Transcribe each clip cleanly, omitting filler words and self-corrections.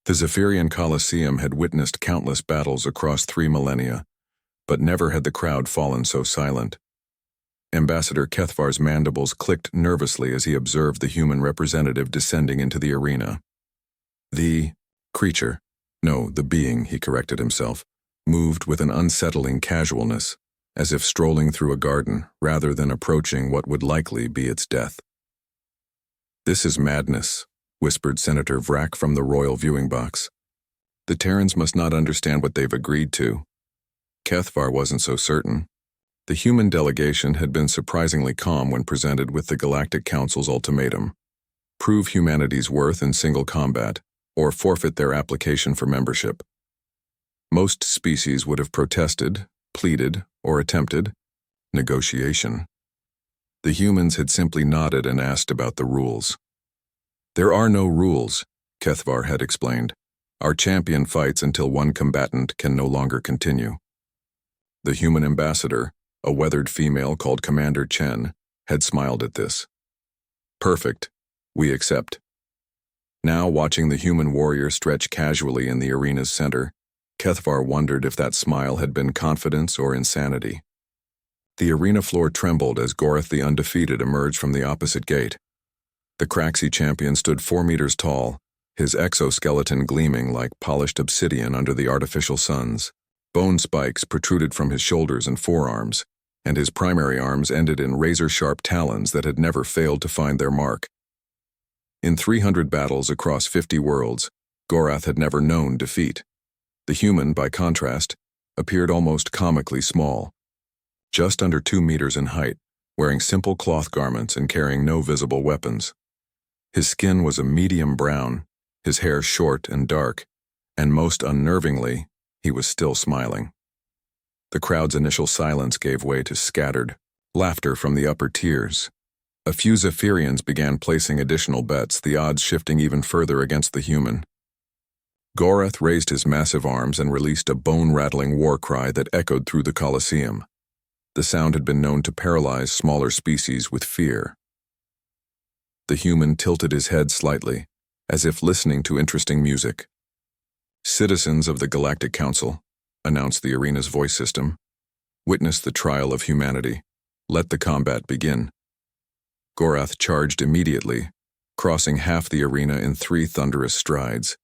The Zephyrian Colosseum had witnessed countless battles across 3 millennia, but never had the crowd fallen so silent. Ambassador Kethvar's mandibles clicked nervously as he observed the human representative descending into the arena. The creature, no, the being, he corrected himself, moved with an unsettling casualness, as if strolling through a garden rather than approaching what would likely be its death. "This is madness," whispered Senator Vrack from the royal viewing box. "The Terrans must not understand what they've agreed to." Kethvar wasn't so certain. The human delegation had been surprisingly calm when presented with the Galactic Council's ultimatum: prove humanity's worth in single combat, or forfeit their application for membership. Most species would have protested, pleaded, or attempted negotiation. The humans had simply nodded and asked about the rules. "There are no rules," Kethvar had explained. "Our champion fights until one combatant can no longer continue." The human ambassador, a weathered female called Commander Chen, had smiled at this. "Perfect. We accept." Now, watching the human warrior stretch casually in the arena's center, Kethvar wondered if that smile had been confidence or insanity. The arena floor trembled as Gorath the Undefeated emerged from the opposite gate. The Craxi champion stood 4 meters tall, his exoskeleton gleaming like polished obsidian under the artificial suns. Bone spikes protruded from his shoulders and forearms, and his primary arms ended in razor-sharp talons that had never failed to find their mark. In 300 battles across 50 worlds, Gorath had never known defeat. The human, by contrast, appeared almost comically small, just under 2 meters in height, wearing simple cloth garments and carrying no visible weapons. His skin was a medium brown, his hair short and dark, and most unnervingly, he was still smiling. The crowd's initial silence gave way to scattered laughter from the upper tiers. A few Zephyrians began placing additional bets, the odds shifting even further against the human. Gorath raised his massive arms and released a bone-rattling war cry that echoed through the Colosseum. The sound had been known to paralyze smaller species with fear. The human tilted his head slightly, as if listening to interesting music. "Citizens of the Galactic Council," announced the arena's voice system, "witness the trial of humanity. Let the combat begin." Gorath charged immediately, crossing half the arena in 3 thunderous strides.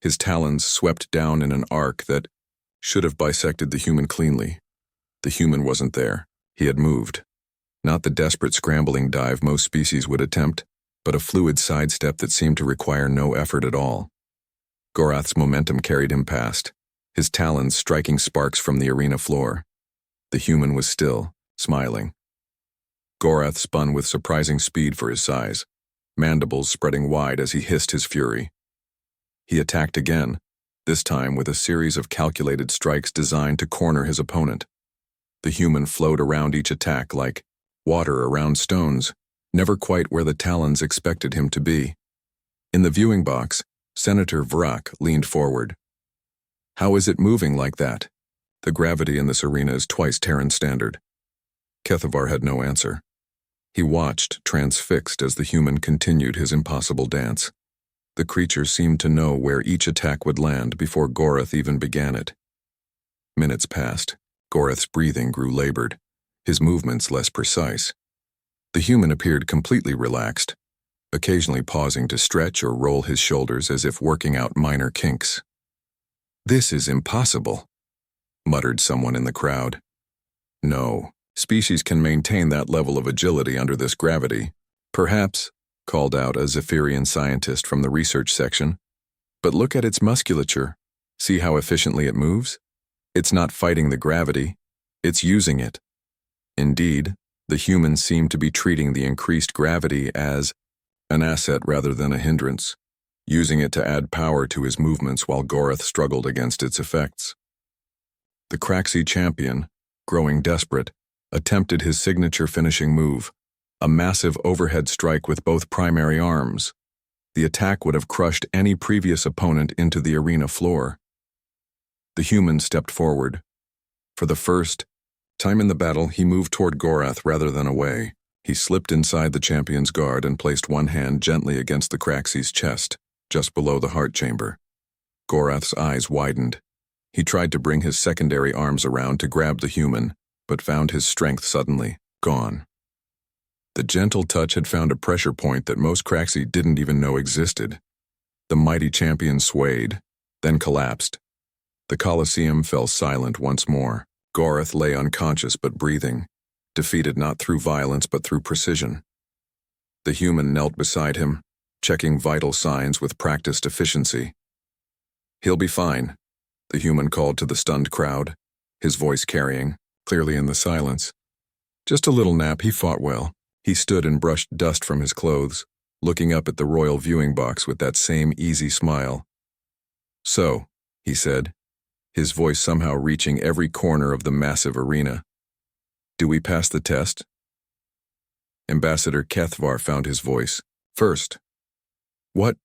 His talons swept down in an arc that should have bisected the human cleanly. The human wasn't there. He had moved. Not the desperate scrambling dive most species would attempt, but a fluid sidestep that seemed to require no effort at all. Gorath's momentum carried him past, his talons striking sparks from the arena floor. The human was still, smiling. Gorath spun with surprising speed for his size, mandibles spreading wide as he hissed his fury. He attacked again, this time with a series of calculated strikes designed to corner his opponent. The human flowed around each attack like water around stones, never quite where the talons expected him to be. In the viewing box, Senator Vrack leaned forward. "How is it moving like that? The gravity in this arena is twice Terran standard." Kethvar had no answer. He watched, transfixed, as the human continued his impossible dance. The creature seemed to know where each attack would land before Gorath even began it. Minutes passed. Gorath's breathing grew labored, his movements less precise. The human appeared completely relaxed, occasionally pausing to stretch or roll his shoulders as if working out minor kinks. "This is impossible," muttered someone in the crowd. "No, species can maintain that level of agility under this gravity. Perhaps," called out a Zephyrian scientist from the research section. "But look at its musculature. See how efficiently it moves? It's not fighting the gravity, it's using it." Indeed, the humans seemed to be treating the increased gravity as an asset rather than a hindrance, using it to add power to his movements while Gorath struggled against its effects. The Craxi champion, growing desperate, attempted his signature finishing move, a massive overhead strike with both primary arms. The attack would have crushed any previous opponent into the arena floor. The human stepped forward. For the first time in the battle, he moved toward Gorath rather than away. He slipped inside the champion's guard and placed one hand gently against the Craxi's chest, just below the heart chamber. Gorath's eyes widened. He tried to bring his secondary arms around to grab the human, but found his strength suddenly gone. The gentle touch had found a pressure point that most Craxi didn't even know existed. The mighty champion swayed, then collapsed. The Colosseum fell silent once more. Gorath lay unconscious but breathing, defeated not through violence but through precision. The human knelt beside him, checking vital signs with practiced efficiency. "He'll be fine," the human called to the stunned crowd, his voice carrying, clearly in the silence. "Just a little nap, he fought well." He stood and brushed dust from his clothes, looking up at the royal viewing box with that same easy smile. "So," he said, his voice somehow reaching every corner of the massive arena. "Do we pass the test?" Ambassador Kethvar found his voice. "First. What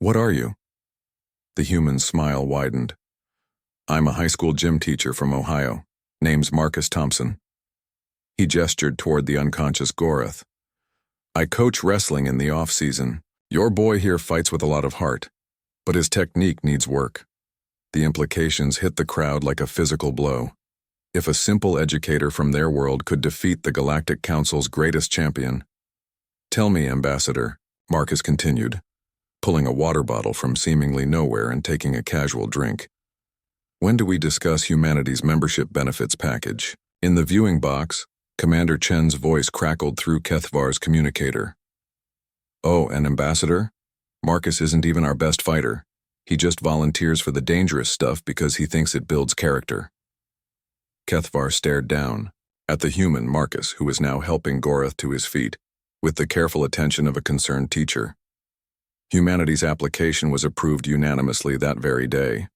are you?" The human's smile widened. "I'm a high school gym teacher from Ohio. Name's Marcus Thompson." He gestured toward the unconscious Gorath. "I coach wrestling in the off-season. Your boy here fights with a lot of heart, but his technique needs work." The implications hit the crowd like a physical blow. If a simple educator from their world could defeat the Galactic Council's greatest champion. "Tell me, Ambassador," Marcus continued, pulling a water bottle from seemingly nowhere and taking a casual drink. "When do we discuss humanity's membership benefits package?" In the viewing box, Commander Chen's voice crackled through Kethvar's communicator. "Oh, an ambassador? Marcus isn't even our best fighter. He just volunteers for the dangerous stuff because he thinks it builds character." Kethvar stared down at the human Marcus, who was now helping Gorath to his feet, with the careful attention of a concerned teacher. Humanity's application was approved unanimously that very day.